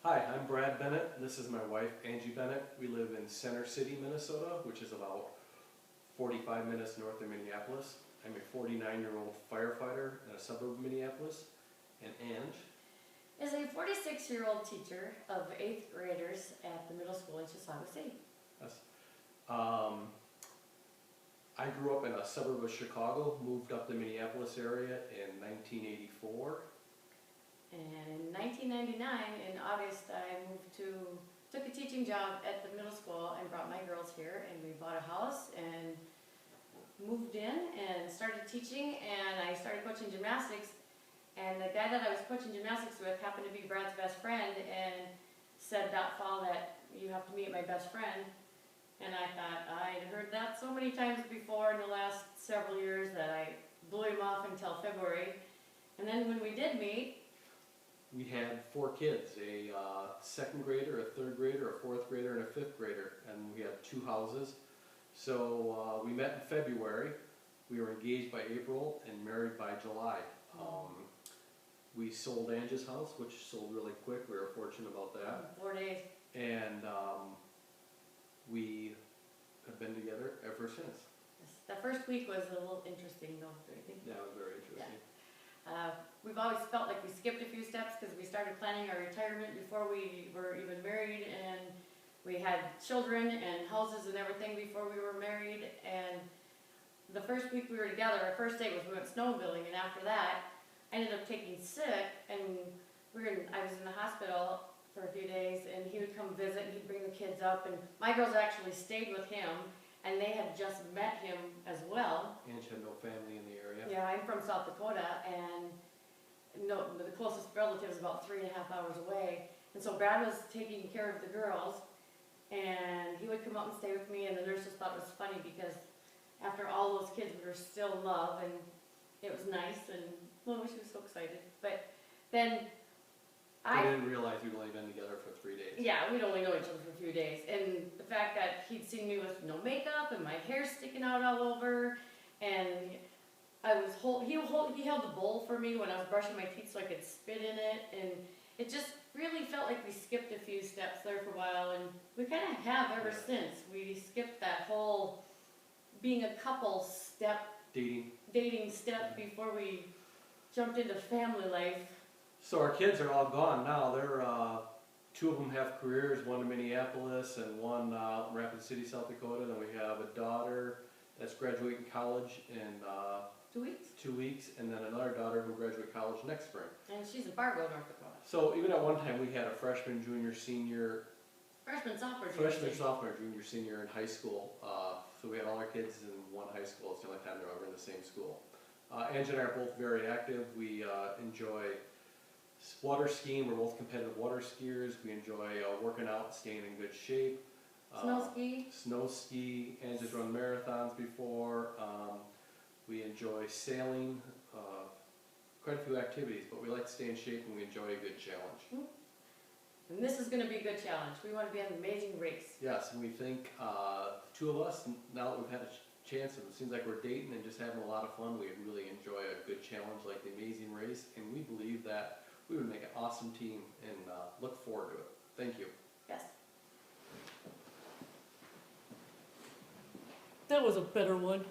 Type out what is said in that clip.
Hi, I'm Brad Bennett. This is my wife, Angie Bennett. We live in Center City, Minnesota, which is about 45 minutes north of Minneapolis. I'm a 49-year-old firefighter in a suburb of Minneapolis. And Ange is a 46-year-old teacher of 8th graders at the middle school in Chisago City. Yes. I grew up in a suburb of Chicago, moved up the Minneapolis area in 1984. And in 1999, in August, I took a teaching job at the middle school and brought my girls here, and we bought a house and moved in and started teaching, and I started coaching gymnastics. And the guy that I was coaching gymnastics with happened to be Brad's best friend, and said that fall that you have to meet my best friend. And I thought, I'd heard that so many times before in the last several years that I blew him off until February. And then when we did meet, we had 4 kids, a second grader, a third grader, a fourth grader, and a fifth grader, and we had 2 houses. So we met in February, we were engaged by April, and married by July. We sold Angie's house, which sold really quick. We were fortunate about that. 4 days. And we have been together ever since. The first week was a little interesting though, don't you think? Yeah, it was very interesting. Yeah. We've always felt like we skipped a few steps because we started planning our retirement before we were even married, and we had children and houses and everything before we were married. And the first week we were together, our first date was we went snowmobiling, and after that I ended up taking sick, and I was in the hospital for a few days, and he would come visit and he'd bring the kids up, and my girls actually stayed with him, and they had just met him as well. Angie had no family in the area. Yeah, I'm from South Dakota, and the closest relative is about 3.5 hours away. And so Brad was taking care of the girls, and he would come up and stay with me, and the nurses thought it was funny because after all those kids, we were still in love, and it was nice, and well, she was so excited. But then I didn't realize we'd only been together for 3 days. Yeah, we'd only known each other for a few days. And the fact that he'd seen me with no makeup and my hair sticking out all over, and he held the bowl for me when I was brushing my teeth so I could spit in it, and it just really felt like we skipped a few steps there for a while, and we kind of have ever since. We skipped that whole being a couple step, dating step before we jumped into family life. So our kids are all gone now. They're 2 of them have careers, one in Minneapolis and one in Rapid City, South Dakota. Then we have a daughter that's graduating college in 2 weeks? 2 weeks, and then another daughter who will graduate college next spring. And she's in Fargo, North Dakota. So even at one time we had a freshman, junior, senior, Freshman, sophomore, junior, senior in high school. So we had all our kids in one high school. It's the only time they were ever in the same school. Angie and I are both very active. We enjoy water skiing. We're both competitive water skiers. We enjoy working out, staying in good shape. Snow ski. Angie's run marathons before. We enjoy sailing. Quite a few activities, but we like to stay in shape, and we enjoy a good challenge. And this is going to be a good challenge. We want to be an amazing race. Yes, and we think 2 of us, now that we've had a chance, it seems like we're dating and just having a lot of fun. We really enjoy a good challenge like the Amazing Race, and we believe that we would make an awesome team, and look forward to it. Thank you. Yes. That was a better one.